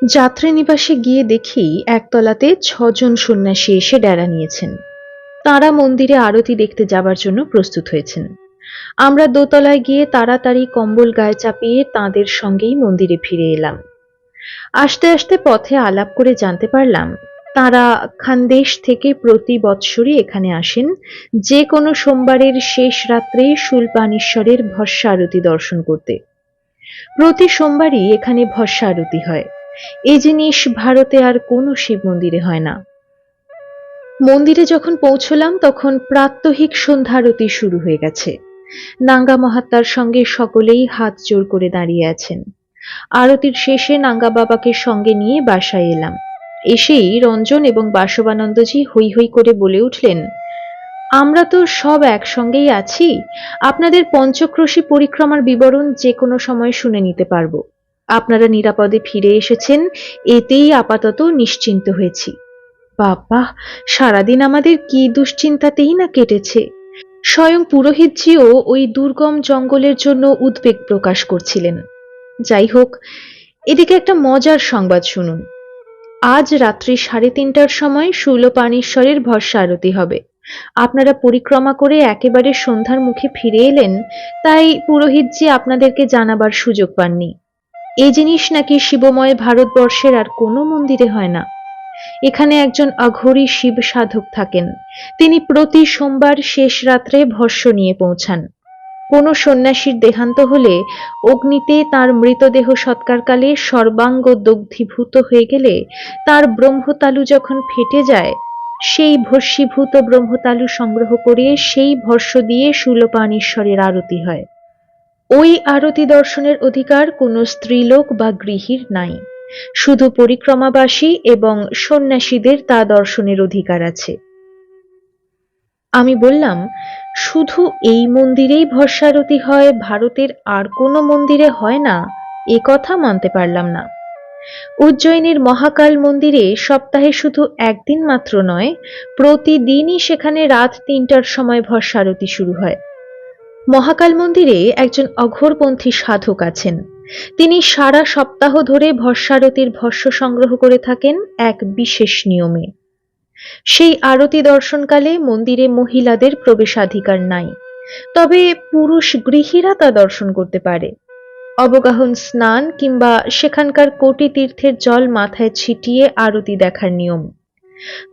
যাত্রী নিবাসে গিয়ে দেখি একতলাতে ৬ জন সন্ন্যাসী এসে ডেরা নিয়েছেন। তাঁরা মন্দিরে আরতি দেখতে যাবার জন্য প্রস্তুত হয়েছেন। আমরা দোতলায় গিয়ে তাড়াতাড়ি কম্বল গায়ে চাপিয়ে তাঁদের সঙ্গেই মন্দিরে ফিরে এলাম। আসতে আসতে পথে আলাপ করে জানতে পারলাম তাঁরা খানদেশ থেকে প্রতি বৎসরই এখানে আসেন, যে কোনো সোমবারের শেষ রাত্রে শূলপাণেশ্বরের ভস্ম আরতি দর্শন করতে। প্রতি সোমবারই এখানে ভস্ম আরতি হয়। এই জিনিস ভারতে আর কোনো শিব মন্দিরে হয় না। মন্দিরে যখন পৌঁছলাম তখন প্রাত্যহিক সন্ধ্যারতি শুরু হয়ে গেছে। নাঙ্গা মহাত্মার সঙ্গে সকলেই হাত জোড় করে দাঁড়িয়ে আছেন। আরতির শেষে নাঙ্গা বাবাকে সঙ্গে নিয়ে বাসায় এলাম। এসেই রঞ্জন এবং বাসবানন্দজি হৈ হৈ করে বলে উঠলেন, আমরা তো সব একসঙ্গেই আছি, আপনাদের পঞ্চক্রোশী পরিক্রমার বিবরণ যে কোনো সময় শুনে নিতে পারবো। আপনারা নিরাপদে ফিরে এসেছেন, এতেই আপাতত নিশ্চিন্ত হয়েছি। বাবা, সারাদিন আমাদের কি দুশ্চিন্তাতেই না কেটেছে। স্বয়ং পুরোহিতজিও ওই দুর্গম জঙ্গলের জন্য উদ্বেগ প্রকাশ করছিলেন। যাই হোক, এদিকে একটা মজার সংবাদ শুনুন। আজ রাত্রি 3:30টার সময় শূলপাণেশ্বরের ভস্ম আরতি হবে। আপনারা পরিক্রমা করে একেবারে সন্ধ্যার মুখে ফিরে এলেন, তাই পুরোহিতজি আপনাদেরকে জানাবার সুযোগ পাননি। এই জিনিস নাকি শিবময় ভারতবর্ষের আর কোনো মন্দিরে হয় না। এখানে একজন অঘোরী শিব সাধক থাকেন। তিনি প্রতি সোমবার শেষ রাত্রে ভস্ম নিয়ে পৌঁছান। কোনো সন্ন্যাসীর দেহান্ত হলে অগ্নিতে তার মৃতদেহ সৎকারকালে সর্বাঙ্গ দগ্ধীভূত হয়ে গেলে তার ব্রহ্মতালু যখন ফেটে যায়, সেই ভস্মীভূত ব্রহ্মতালু সংগ্রহ করে সেই ভস্ম দিয়ে শূলপাণেশ্বরের আরতি হয়। ওই আরতি দর্শনের অধিকার কোনো স্ত্রীলোক বা গৃহীর নাই। শুধু পরিক্রমাবাসী এবং সন্ন্যাসীদের তা দর্শনের অধিকার আছে। আমি বললাম, শুধু এই মন্দিরেই ভস্মারতি হয়, ভারতের আর কোনো মন্দিরে হয় না? এ কথা মানতে পারলাম না। উজ্জয়িনীর মহাকাল মন্দিরে সপ্তাহে শুধু একদিন মাত্র নয়, প্রতিদিনই সেখানে রাত 3টার সময় ভস্মারতি শুরু হয়। মহাকাল মন্দিরে একজন অঘোরপন্থী সাধক আছেন। তিনি সারা সপ্তাহ ধরে ভস্মারতির ভস্ম সংগ্রহ করে থাকেন এক বিশেষ নিয়মে। সেই আরতি দর্শনকালে মন্দিরে মহিলাদের প্রবেশাধিকার নাই, তবে পুরুষ গৃহীরা তা দর্শন করতে পারে। অবগাহন স্নান কিংবা সেখানকার কোটি তীর্থের জল মাথায় ছিটিয়ে আরতি দেখার নিয়ম।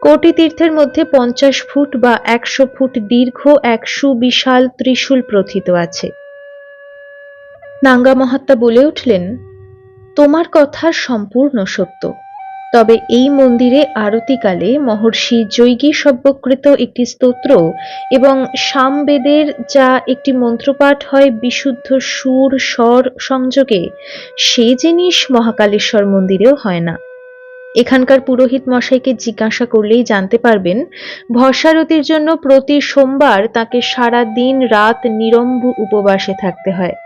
কোটি তীর্থের মধ্যে 50 ফুট বা 100 ফুট দীর্ঘ এক সুবিশাল ত্রিশূল প্রথিত আছে। নাঙ্গা মহাত্মা বলে উঠলেন, তোমার কথা সম্পূর্ণ সত্য, তবে এই মন্দিরে আরতিকালে মহর্ষি জৈগীষব্যকৃত একটি স্তোত্র এবং সামবেদের যা একটি মন্ত্রপাঠ হয় বিশুদ্ধ সুর স্বর সংযোগে, সে জিনিস মহাকালেশ্বর মন্দিরেও হয় না। এখানকার পুরোহিত মশাইকে জিজ্ঞাসা করলেই জানতে পারবেন, ভস্মারতির জন্য প্রতি সোমবার তাকে সারা দিন রাত নিরম্বু উপবাসে থাকতে হয়।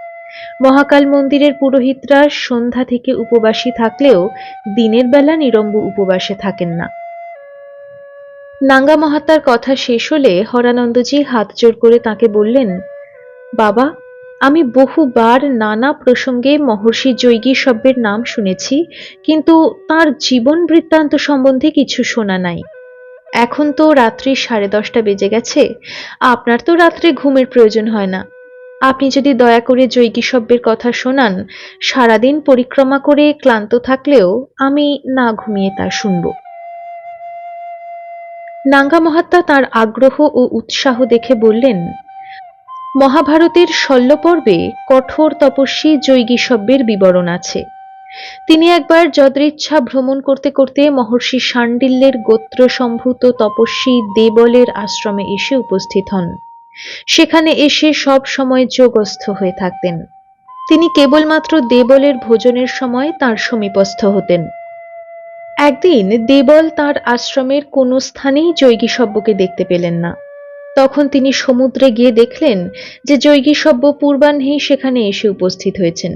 মহাকাল মন্দিরের পুরোহিতরা সন্ধ্যা থেকে উপবাসী থাকলেও দিনের বেলা নিরম্বু উপবাসে থাকেন না। নাঙ্গা মহাত্মার কথা শেষ হলে হরানন্দজি হাত জোড় করে তাকে বললেন, বাবা, আমি বহুবার নানা প্রসঙ্গে মহর্ষি জৈগীষব্যের নাম শুনেছি, কিন্তু তার জীবন বৃত্তান্ত সম্বন্ধে কিছু শোনা নাই। এখন তো রাত্রি 10:30 বেজে গেছে, আপনার তো রাত্রে ঘুমের প্রয়োজন হয় না। আপনি যদি দয়া করে জৈগীষব্যের কথা শোনান, সারাদিন পরিক্রমা করে ক্লান্ত থাকলেও আমি না ঘুমিয়ে তা শুনব। নাঙ্গা মহাত্মা তার আগ্রহ ও উৎসাহ দেখে বললেন, মহাভারতের শল্য পর্বে কঠোর তপস্বী জৈগীষব্যের বিবরণ আছে। তিনি একবার যদৃচ্ছা ভ্রমণ করতে করতে মহর্ষি শাণ্ডিল্যের গোত্র সম্ভূত তপস্বী দেবলের আশ্রমে এসে উপস্থিত হন। সেখানে এসে সব সময় যোগস্থ হয়ে থাকতেন। তিনি কেবলমাত্র দেবলের ভোজনের সময় তার সমীপস্থ হতেন। একদিন দেবল তার আশ্রমের কোনো স্থানেই জৈগীষব্যকে দেখতে পেলেন না। তখন তিনি সমুদ্রে গিয়ে দেখলেন যে জৈগীষব্য পূর্বাহ্নেই সেখানে এসে উপস্থিত হয়েছেন।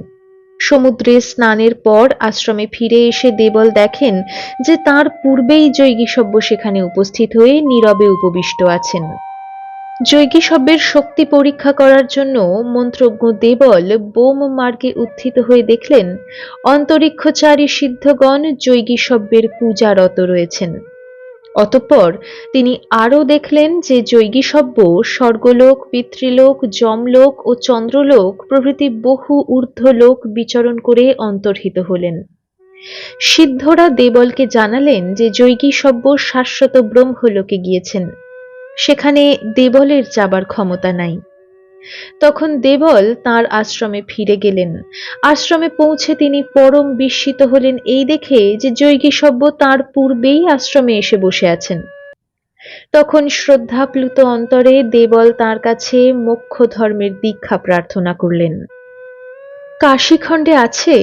সমুদ্রে স্নানের পর আশ্রমে ফিরে এসে দেবল দেখেন যে তার পূর্বেই জৈগীষব্য সেখানে উপস্থিত হয়ে নীরবে উপবিষ্ট আছেন। যৈগীসব্যের শক্তি পরীক্ষা করার জন্য মন্ত্রজ্ঞ দেবল বোম মার্গে উত্থিত হয়ে দেখলেন অন্তরিক্ষচারী সিদ্ধগণ যৈগীসব্যের পূজারত রয়েছেন। অতঃপর তিনি আরও দেখলেন যে যৈগীসব্য স্বর্গলোক, পিতৃলোক, যমলোক ও চন্দ্রলোক প্রভৃতি বহু ঊর্ধ্বলোক বিচরণ করে অন্তর্হিত হলেন। সিদ্ধরা দেবলকে জানালেন যে যৈগীসব্য শাশ্বত ব্রহ্মলোকে গিয়েছেন, সেখানে দেবলের যাবার ক্ষমতা নাই। তখন দেবল তাঁর আশ্রমে ফিরে গেলেন। আশ্রমে পৌঁছে তিনি পরম বিস্মিত হলেন এই দেখে যে যৈগীসব্য তাঁর পূর্বেই আশ্রমে এসে বসে আছেন। তখন শ্রদ্ধাপ্লুত অন্তরে দেবল তাঁর কাছে মোক্ষ ধর্মের দীক্ষা প্রার্থনা করলেন। কাশীখণ্ডে আছে,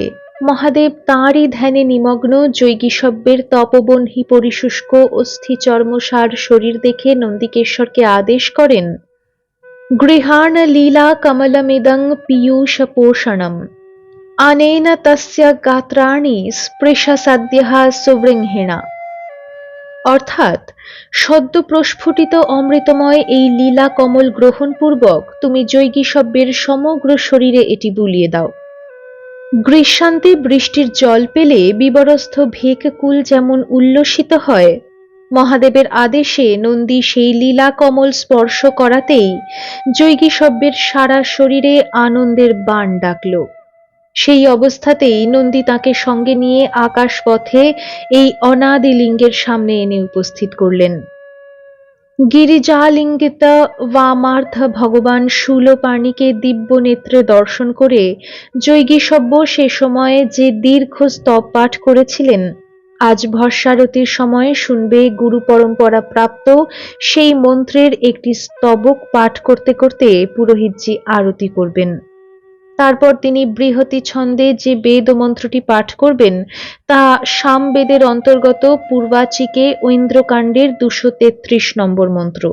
মহাদেব তাঁরই ধ্যানে নিমগ্ন যৈগীসব্যের তপবহ্নি পরিশুষ্ক অস্থিচর্মসার শরীর দেখে নন্দিকেশ্বরকে আদেশ করেন, গৃহাণ লীলা কমলমিদং পীয়ূষপোষণম অনেন তস্য গাত্রাণি স্পৃশসাদ্যঃ সুবৃংহিণা। অর্থাৎ সদ্য প্রস্ফুটিত অমৃতময় এই লীলা কমল গ্রহণপূর্বক তুমি যৈগীসব্যের সমগ্র শরীরে এটি বুলিয়ে দাও। গ্রীষ্মান্তে বৃষ্টির জল পেলে বিবরস্থ ভেককুল যেমন উল্লসিত হয়, মহাদেবের আদেশে নন্দী সেই লীলা কমল স্পর্শ করাতেই যৈগীসব্যের সারা শরীরে আনন্দের বাণ ডাকল। সেই অবস্থাতেই নন্দী তাকে সঙ্গে নিয়ে আকাশপথে এই অনাদি লিঙ্গের সামনে এনে উপস্থিত করলেন। গিরিজালিঙ্গিত বামার্থ ভগবান শূলপাণিকে দিব্য নেত্রে দর্শন করে যৈগীসব্য সে সময়ে যে দীর্ঘ স্তব পাঠ করেছিলেন, আজ ভস্মারতির সময় শুনবে গুরু পরম্পরা প্রাপ্ত সেই মন্ত্রের একটি স্তবক পাঠ করতে করতে পুরোহিতজি আরতি করবেন। তারপর তিনি বৃহতি ছন্দে যে বেদ মন্ত্রটি পাঠ করবেন তা সামবেদের অন্তর্গত পূর্বাচিকে ঐন্দ্রকাণ্ডের 233 নম্বর মন্ত্র।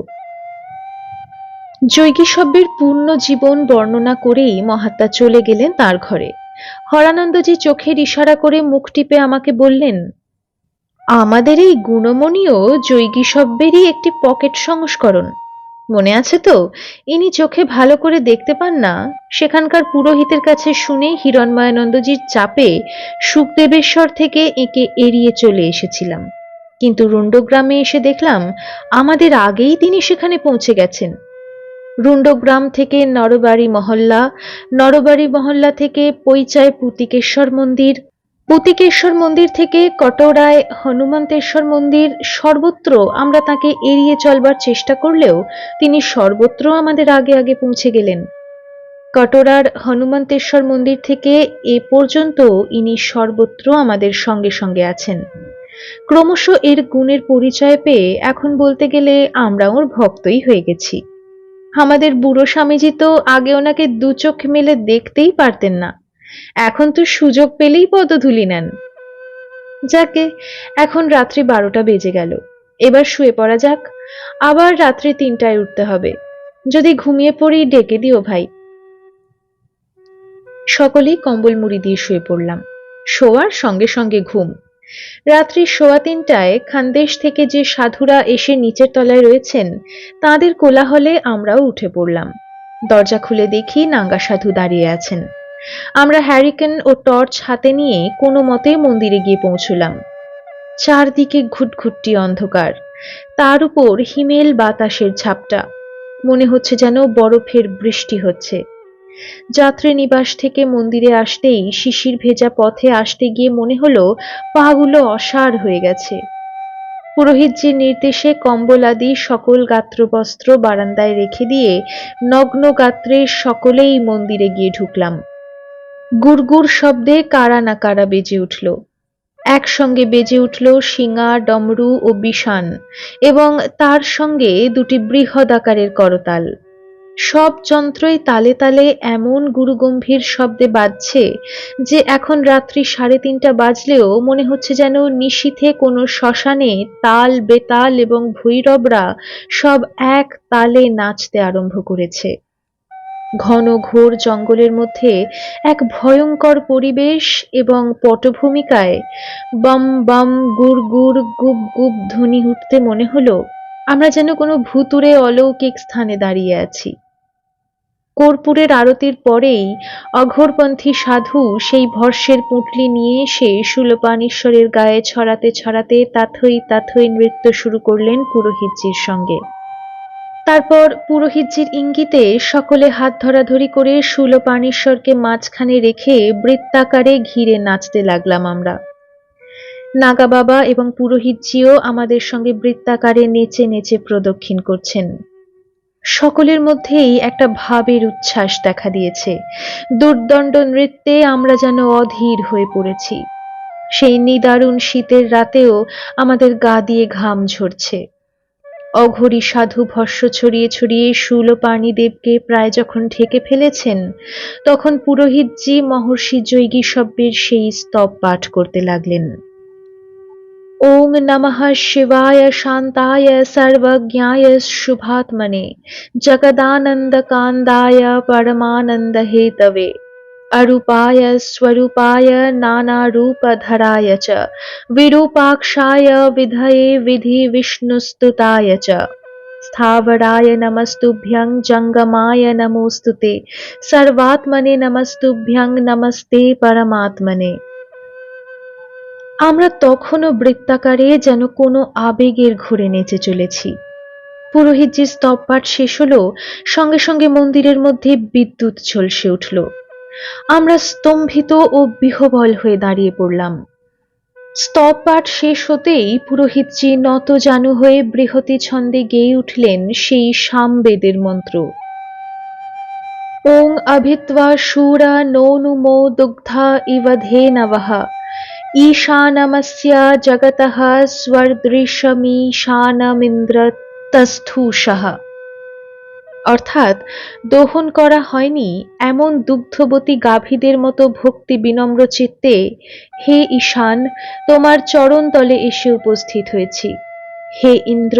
যৈগীসব্যের পূর্ণ জীবন বর্ণনা করেই মহাত্মা চলে গেলেন তার ঘরে। হরানন্দজি চোখের ইশারা করে মুখ টিপে আমাকে বললেন, আমাদের এই গুণমণিও যৈগীসব্যেরই একটি পকেট সংস্করণ। মনে আছে তো, ইনি চোখে ভালো করে দেখতে পান না, সেখানকার পুরোহিতের কাছে শুনে হিরণময়ানন্দজির চাপে সুখদেবেশ্বর থেকে একে এড়িয়ে চলে এসেছিলাম, কিন্তু রুণ্ডগ্রামে এসে দেখলাম আমাদের আগেই তিনি সেখানে পৌঁছে গেছেন। রুণ্ডগ্রাম থেকে নরবাড়ি মহল্লা, নরবাড়ি মহল্লা থেকে পৈচায় পুতিকেশ্বর মন্দির, পুতিকেশ্বর মন্দির থেকে কটোরায় হনুমন্তেশ্বর মন্দির, সর্বত্র আমরা তাকে এড়িয়ে চলবার চেষ্টা করলেও তিনি সর্বত্র আমাদের আগে আগে পৌঁছে গেলেন। কটোরার হনুমন্তেশ্বর মন্দির থেকে এ পর্যন্ত ইনি সর্বত্র আমাদের সঙ্গে সঙ্গে আছেন। ক্রমশ এর গুণের পরিচয় পেয়ে এখন বলতে গেলে আমরা ওর ভক্তই হয়ে গেছি। আমাদের বুড়ো স্বামীজি তো আগে ওনাকে দু চোখ মেলে দেখতেই পারতেন না, এখন তো সুযোগ পেলেই পদধূলি নেন। যাকে, এখন রাত্রি 12টা বেজে গেল, এবার শুয়ে পড়া যাক, আবার রাত্রি 3টায় উঠতে হবে। যদি ঘুমিয়ে পড়ি ডেকে দিও ভাই। সকলেই কম্বল মুড়ি দিয়ে শুয়ে পড়লাম। শোয়ার সঙ্গে সঙ্গে ঘুম। রাত্রি 3:15টায় খানদেশ থেকে যে সাধুরা এসে নিচের তলায় রয়েছেন তাদের কোলাহলে আমরাও উঠে পড়লাম। দরজা খুলে দেখি নাঙ্গা সাধু দাঁড়িয়ে আছেন। আমরা হ্যারিকেন ও টর্চ হাতে নিয়ে কোনো মতে মন্দিরে গিয়ে পৌঁছলাম। চারদিকে ঘুটঘুটি অন্ধকার, তার উপর হিমেল বাতাসের ঝাপটা, মনে হচ্ছে যেন বরফের বৃষ্টি হচ্ছে। যাত্রী নিবাস থেকে মন্দিরে আসতেই শিশির ভেজা পথে আসতে গিয়ে মনে হলো পাগুলো অসাড় হয়ে গেছে। পুরোহিতজির নির্দেশে কম্বল আদি সকল গাত্রবস্ত্র বারান্দায় রেখে দিয়ে নগ্ন গাত্রে সকলেই মন্দিরে গিয়ে ঢুকলাম। গুড়গুড় শব্দে কারা না কারা বেজে উঠল। একসঙ্গে বেজে উঠল শিঙা, ডমরু ও বিষাণ, এবং তার সঙ্গে দুটি বৃহৎ আকারের করতাল। সব যন্ত্রই তালে তালে এমন গুরুগম্ভীর শব্দে বাজছে যে এখন রাত্রি 3:30 বাজলেও মনে হচ্ছে যেন নিশীথে কোনো শ্মশানে তাল, বেতাল এবং ভৈরবরা সব এক তালে নাচতে আরম্ভ করেছে। ঘন ঘোর জঙ্গলের মধ্যে এক ভয়ঙ্কর পরিবেশ এবং পটভূমিকায় বম বম গুড় গুড় গুপ গুপ ধ্বনি উঠতে মনে হলো আমরা যেন কোনো ভুতুড়ে অলৌকিক স্থানে দাঁড়িয়ে আছি। কর্পূরের আরতির পরেই অঘোরপন্থী সাধু সেই ভস্যের পুঁটলি নিয়ে এসে শূলপাণেশ্বরের গায়ে ছড়াতে ছড়াতে তাথই তাথই নৃত্য শুরু করলেন পুরোহিতজির সঙ্গে। তারপর পুরোহিতজির ইঙ্গিতে সকলে হাত ধরাধরি করে শূলপাণেশ্বরকে মাঝখানে রেখে বৃত্তাকারে ঘিরে নাচতে লাগলাম আমরা। নাগা বাবা এবং পুরোহিতজিও আমাদের সঙ্গে বৃত্তাকারে নেচে নেচে প্রদক্ষিণ করছেন। সকলের মধ্যেই একটা ভাবের উচ্ছ্বাস দেখা দিয়েছে। দুর্দণ্ড নৃত্যে আমরা যেন অধীর হয়ে পড়েছি। সেই নিদারুণ শীতের রাতেও আমাদের গা দিয়ে ঘাম ঝরছে। অঘোরী সাধু ভস্য ছড়িয়ে ছড়িয়ে শূলপাণি দেবকে প্রায় যখন ঢেকে ফেলেছেন, তখন পুরোহিতজি মহর্ষি জৈগীষব্যের সেই স্তব পাঠ করতে লাগলেন। ওং নমঃ শিবায় শান্তায় সর্বজ্ঞায় শুভাত্মনে জগদানন্দকান্দায় পরমানন্দ হেতবে अरूपाय स्वरूपाय नानारूपधराय च विरूपाक्षाय विधये विधि विष्णुस्तुताय च स्थावराय नमस्तुभ्यं जंगमाय नमोस्तुते सर्वात्मने नमस्तुभ्यं नमस्ते परमात्मने। আমরা তখনও বৃত্তাকারে যেন কোনো আবেগের ঘোরে নেচে চলেছি। পুরোহিতজির স্তব পাঠ শেষ হলো, সঙ্গে সঙ্গে মন্দিরের মধ্যে বিদ্যুৎ ঝলসে উঠল। আমরা স্তম্ভিত ও বিহ্বল হয়ে দাঁড়িয়ে পড়লাম। স্তব পাঠ শেষ হতেই পুরোহিতজি নতজানু হয়ে বৃহতি ছন্দে গেয়ে উঠলেন সেই সামবেদের মন্ত্র। ওং অভিত্বা শূরা নৌনুমো দুগ্ধা ইব ধেনবঃ ঈশানমস্য জগতঃ স্বর্দৃশমীশানমিন্দ্র তস্থূষঃ। অর্থাৎ দোহন করা হয়নি এমন দুগ্ধবতী গাভীদের মতো ভক্তি বিনম্র চিত্তে, হে ঈশান, তোমার চরণ তলে এসে উপস্থিত হয়েছি। হে ইন্দ্র,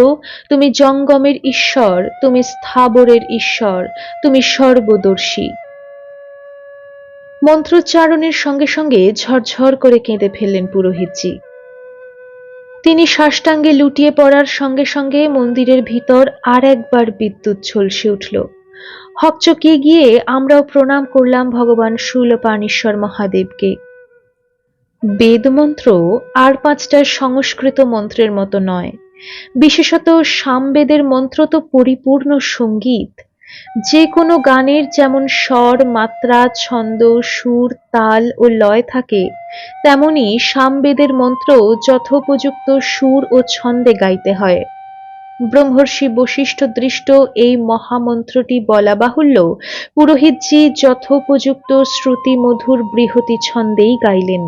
তুমি জঙ্গমের ঈশ্বর, তুমি স্থাবরের ঈশ্বর, তুমি সর্বদর্শী। মন্ত্রোচ্চারণের সঙ্গে সঙ্গে ঝরঝর করে কেঁদে ফেললেন পুরোহিতজি। তিনি সাষ্টাঙ্গে লুটিয়ে পড়ার সঙ্গে সঙ্গে মন্দিরের ভিতর আর একবার বিদ্যুৎ ঝলসে উঠল। হকচকিয়ে গিয়ে আমরাও প্রণাম করলাম ভগবান শূলপাণেশ্বর মহাদেবকে। বেদমন্ত্র আর পাঁচটার সংস্কৃত মন্ত্রের মতো নয়। বিশেষত সামবেদের মন্ত্র তো পরিপূর্ণ সঙ্গীত। যে কোনো গানের যেমন স্বর, মাত্রা, ছন্দ, সুর, তাল ও লয় থাকে, তেমনি সামবেদের মন্ত্র যথোপযুক্ত সুর ও ছন্দে গাইতে হয়। ব্রহ্মর্ষি বশিষ্ঠ দৃষ্ট এই মহামন্ত্রটি বলা বাহুল্য, পুরোহিতজি যথোপযুক্ত শ্রুতি মধুর বৃহতি ছন্দেই গাইলেন।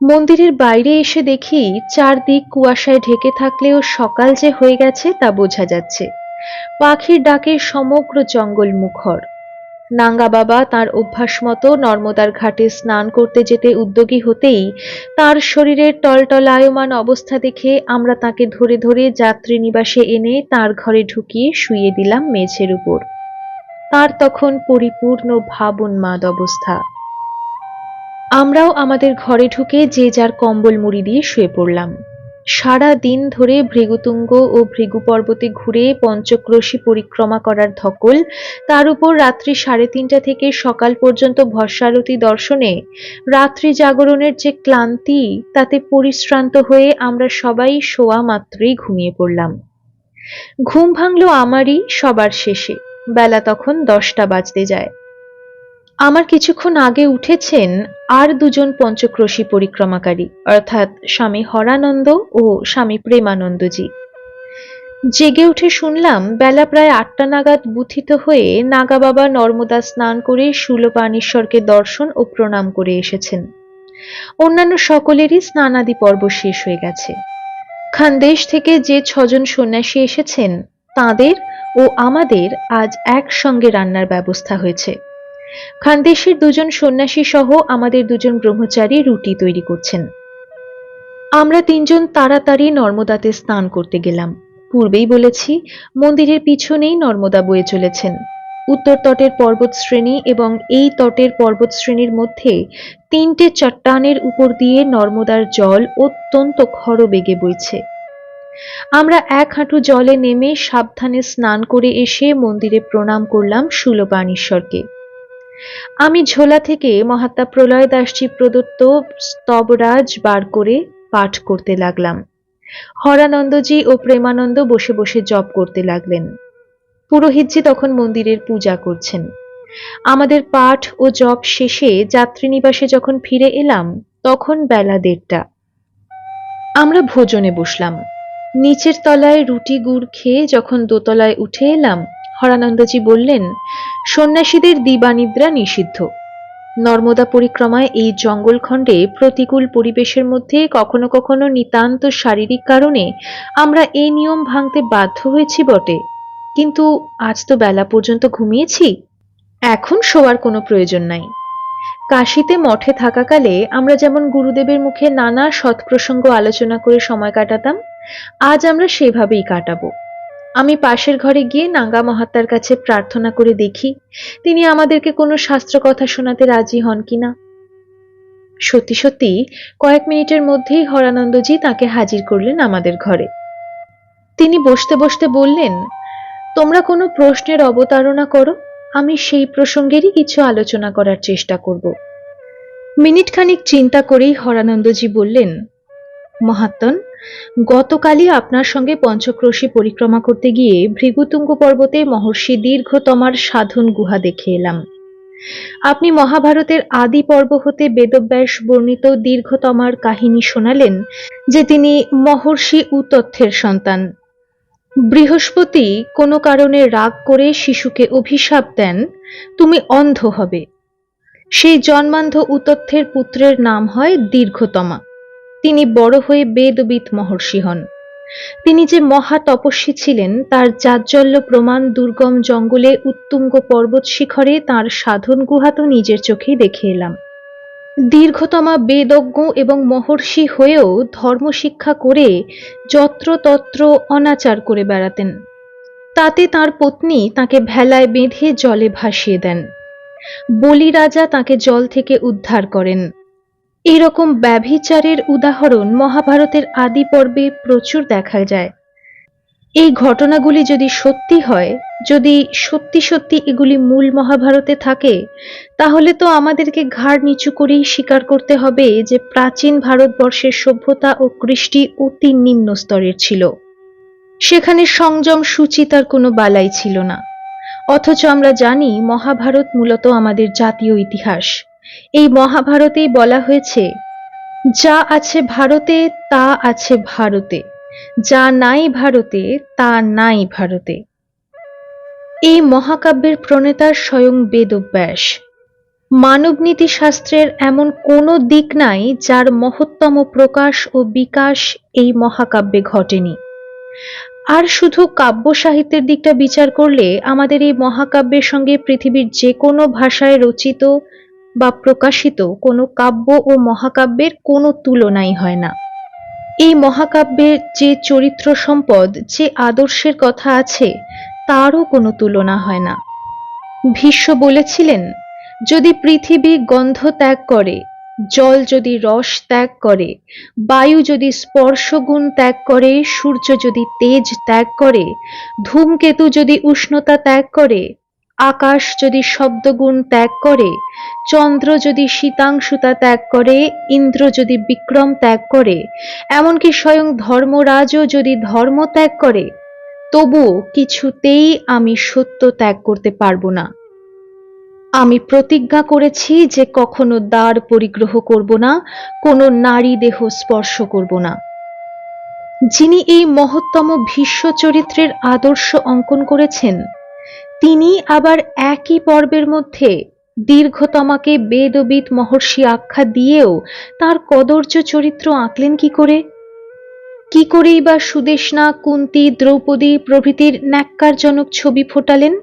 মন্দিরের বাইরে এসে দেখি চারদিক কুয়াশায় ঢেকে থাকলেও সকাল যে হয়ে গেছে তা বোঝা যাচ্ছে। পাখির ডাকে সমগ্র জঙ্গল মুখর। নাঙ্গা বাবা তার অভ্যাস মতো নর্মদার ঘাটে স্নান করতে যেতে উদ্যোগী হতেই তার শরীরের টলটলায়মান অবস্থা দেখে আমরা তাকে ধরে ধরে যাত্রী নিবাসে এনে তার ঘরে ঢুকিয়ে শুইয়ে দিলাম মেঝের উপর। তার তখন পরিপূর্ণ ভাবোন্মাদ অবস্থা। আমরাও আমাদের ঘরে ঢুকে যে যার কম্বল মুড়ি দিয়ে শুয়ে পড়লাম। সারা দিন ধরে ভৃগুতুঙ্গ ও ভৃগু পর্বতে ঘুরে পঞ্চক্রোশী পরিক্রমা করার ধকল, তার উপর রাত্রি 3:30 থেকে সকাল পর্যন্ত ভস্মারতি দর্শনে রাত্রি জাগরণের যে ক্লান্তি, তাতে পরিশ্রান্ত হয়ে আমরা সবাই শোয়া মাত্রই ঘুমিয়ে পড়লাম। ঘুম ভাঙল আমারই সবার শেষে। বেলা তখন 10টা বাজতে যায়। আমার কিছুক্ষণ আগে উঠেছেন আর দুজন পঞ্চক্রোশী পরিক্রমাকারী, অর্থাৎ স্বামী হরানন্দ ও স্বামী প্রেমানন্দজি। জেগে উঠে শুনলাম বেলা প্রায় 8টা নাগাদ বুথিত হয়ে নাগা বাবা নর্মদা স্নান করে শূলপাণেশ্বরকে দর্শন ও প্রণাম করে এসেছেন। অন্যান্য সকলেরই স্নানাদি পর্ব শেষ হয়ে গেছে। খানদেশ থেকে যে 6 জন সন্ন্যাসী এসেছেন, তাদের ও আমাদের আজ একসঙ্গে রান্নার ব্যবস্থা হয়েছে। খানদেশের 2 জন সন্ন্যাসী সহ আমাদের 2 জন ব্রহ্মচারী রুটি তৈরি করছেন। আমরা 3 জন তাড়াতাড়ি নর্মদাতে স্নান করতে গেলাম। পূর্বেই বলেছি, মন্দিরের পিছনেই নর্মদা বয়ে চলেছেন। উত্তর তটের পর্বতশ্রেণী এবং এই তটের পর্বতশ্রেণীর মধ্যে 3টে চট্টানের উপর দিয়ে নর্মদার জল অত্যন্ত খরবেগে বইছে। আমরা এক হাঁটু জলে নেমে সাবধানে স্নান করে এসে মন্দিরে প্রণাম করলাম শূলপাণীশ্বরকে। আমি ঝোলা থেকে মহাত্মা প্রলয় দাসজি প্রদত্ত স্তবরাজ বার করে পাঠ করতে লাগলাম। হরানন্দজি ও প্রেমানন্দ বসে বসে জপ করতে লাগলেন। পুরোহিতজি তখন মন্দিরের পূজা করছেন। আমাদের পাঠ ও জপ শেষে যাত্রীনিবাসে যখন ফিরে এলাম তখন বেলা 1:30। আমরা ভোজনে বসলাম। নিচের তলায় রুটি গুড় খেয়ে যখন দোতলায় উঠে এলাম, হরানন্দজি বললেন, সন্ন্যাসীদের দিবানিদ্রা নিষিদ্ধ। নর্মদা পরিক্রমায় এই জঙ্গলখণ্ডে প্রতিকূল পরিবেশের মধ্যে কখনো কখনো নিতান্ত শারীরিক কারণে আমরা এই নিয়ম ভাঙতে বাধ্য হয়েছি বটে, কিন্তু আজ তো বেলা পর্যন্ত ঘুমিয়েছি, এখন শোয়ার কোনো প্রয়োজন নাই। কাশীতে মঠে থাকাকালে আমরা যেমন গুরুদেবের মুখে নানা সৎপ্রসঙ্গ আলোচনা করে সময় কাটাতাম, আজ আমরা সেভাবেই কাটাবো। আমি পাশের ঘরে গিয়ে নাঙ্গা মহাত্মার কাছে প্রার্থনা করে দেখি তিনি আমাদেরকে কোনো শাস্ত্র কথা শোনাতে রাজি হন কিনা। সত্যি সত্যি কয়েক মিনিটের মধ্যেই হরানন্দজি তাকে হাজির করলেন আমাদের ঘরে। তিনি বসতে বসতে বললেন, তোমরা কোনো প্রশ্নের অবতারণা করো, আমি সেই প্রসঙ্গেরই কিছু আলোচনা করার চেষ্টা করব। মিনিট খানিক চিন্তা করেই হরানন্দজি বললেন, মহাত্মন, গতকালই আপনার সঙ্গে পঞ্চক্রোশী পরিক্রমা করতে গিয়ে ভৃগুতুঙ্গ পর্বতে মহর্ষি দীর্ঘতমার সাধন গুহা দেখে এলাম। আপনি মহাভারতের আদি পর্ব হতে বেদব্যাস বর্ণিত দীর্ঘতমার কাহিনী শোনালেন যে তিনি মহর্ষি উতথ্যের সন্তান। বৃহস্পতি কোনো কারণে রাগ করে শিশুকে অভিশাপ দেন, তুমি অন্ধ হবে। সেই জন্মান্ধ উতথ্যের পুত্রের নাম হয় দীর্ঘতমা। তিনি বড় হয়ে বেদবিৎ মহর্ষি হন। তিনি যে মহা তপস্বী ছিলেন তার জাজ্জল্য প্রমাণ দুর্গম জঙ্গলে উত্তুঙ্গ পর্বত শিখরে তাঁর সাধন গুহা তো নিজের চোখেই দেখে এলাম। দীর্ঘতমা বেদজ্ঞ এবং মহর্ষি হয়েও ধর্ম শিক্ষা করে যত্রতত্র অনাচার করে বেড়াতেন। তাতে তাঁর পত্নী তাকে ভেলায় বেঁধে জলে ভাসিয়ে দেন। বলি রাজা তাকে জল থেকে উদ্ধার করেন। এরকম ব্যভিচারের উদাহরণ মহাভারতের আদি পর্বে প্রচুর দেখা যায়। এই ঘটনাগুলি যদি সত্যি হয়, যদি সত্যি সত্যি এগুলি মূল মহাভারতে থাকে, তাহলে তো আমাদেরকে ঘাড় নিচু করেই স্বীকার করতে হবে যে প্রাচীন ভারতবর্ষের সভ্যতা ও কৃষ্টি অতি নিম্ন স্তরের ছিল। সেখানে সংযম সুচিতার কোনো বালাই ছিল না। অথচ আমরা জানি মহাভারত মূলত আমাদের জাতীয় ইতিহাস। এই মহাভারতেই বলা হয়েছে, যা আছে ভারতে তা আছে ভারতে, যা নাই ভারতে তা নাই ভারতে। এই মহাকাব্যের প্রণেতা স্বয়ং বেদব্যাস। মানবনীতি শাস্ত্রের এমন কোনো দিক নাই যার মহত্তম প্রকাশ ও বিকাশ এই মহাকাব্যে ঘটেনি। আর শুধু কাব্য সাহিত্যের দিকটা বিচার করলে আমাদের এই মহাকাব্যের সঙ্গে পৃথিবীর যে কোনো ভাষায় রচিত বা প্রকাশিত কোনো কাব্য ও মহাকাব্যের কোনো তুলনাই হয় না। এই মহাকাব্যের যে চরিত্র সম্পদ, যে আদর্শের কথা আছে, তারও কোনো তুলনা হয় না। ভীষ্ম বলেছিলেন, যদি পৃথিবী গন্ধ ত্যাগ করে, জল যদি রস ত্যাগ করে, বায়ু যদি স্পর্শগুণ ত্যাগ করে, সূর্য যদি তেজ ত্যাগ করে, ধূমকেতু যদি উষ্ণতা ত্যাগ করে, আকাশ যদি শব্দগুণ ত্যাগ করে, চন্দ্র যদি শীতাংশুতা ত্যাগ করে, ইন্দ্র যদি বিক্রম ত্যাগ করে, এমনকি স্বয়ং ধর্মরাজও যদি ধর্ম ত্যাগ করে, তবুও কিছুতেই আমি সত্য ত্যাগ করতে পারবো না। আমি প্রতিজ্ঞা করেছি যে কখনো দ্বার পরিগ্রহ করব না, কোনো নারী দেহ স্পর্শ করব না। যিনি এই মহত্তম ভীষ্ম চরিত্রের আদর্শ অঙ্কন করেছেন, তিনি আবার একই পর্বের মধ্যে দীর্ঘতমাকে বেদবিৎ মহর্ষি আখ্যা দিয়েও তার কদর্য চরিত্র আঁকলেন কি করে? কি করেই বা সুদেষ্ণা, কুন্তী, দ্রৌপদী প্রভৃতির ন্যাক্কারজনক ছবি ফোটালেন?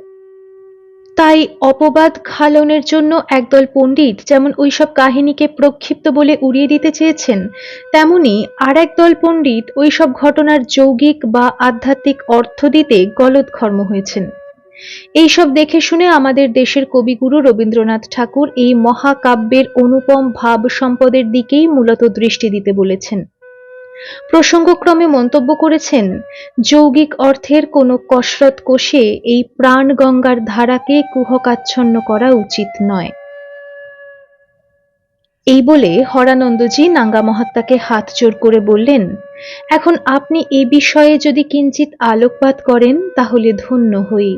তাই অপবাদ খালনের জন্য একদল পণ্ডিত যেমন ওইসব কাহিনীকে প্রক্ষিপ্ত বলে উড়িয়ে দিতে চেয়েছেন, তেমনি আর একদল পণ্ডিত ওইসব ঘটনার যৌগিক বা আধ্যাত্মিক অর্থ দিতে গলদঘর্ম হয়েছেন। এইসব দেখে শুনে আমাদের দেশের কবিগুরু রবীন্দ্রনাথ ঠাকুর এই মহাকাব্যের অনুপম ভাব সম্পদের দিকেই মূলত দৃষ্টি দিতে বলেছেন। প্রসঙ্গক্রমে মন্তব্য করেছেন, যৌগিক অর্থের কোনো কসরত কষে এই প্রাণ গঙ্গার ধারাকে কুহকাচ্ছন্ন করা উচিত নয়। এই বলে হরানন্দজি নাঙ্গা মহাত্মাকে হাত জোড় করে বললেন, এখন আপনি এ বিষয়ে যদি কিঞ্চিৎ আলোকপাত করেন তাহলে ধন্য হই।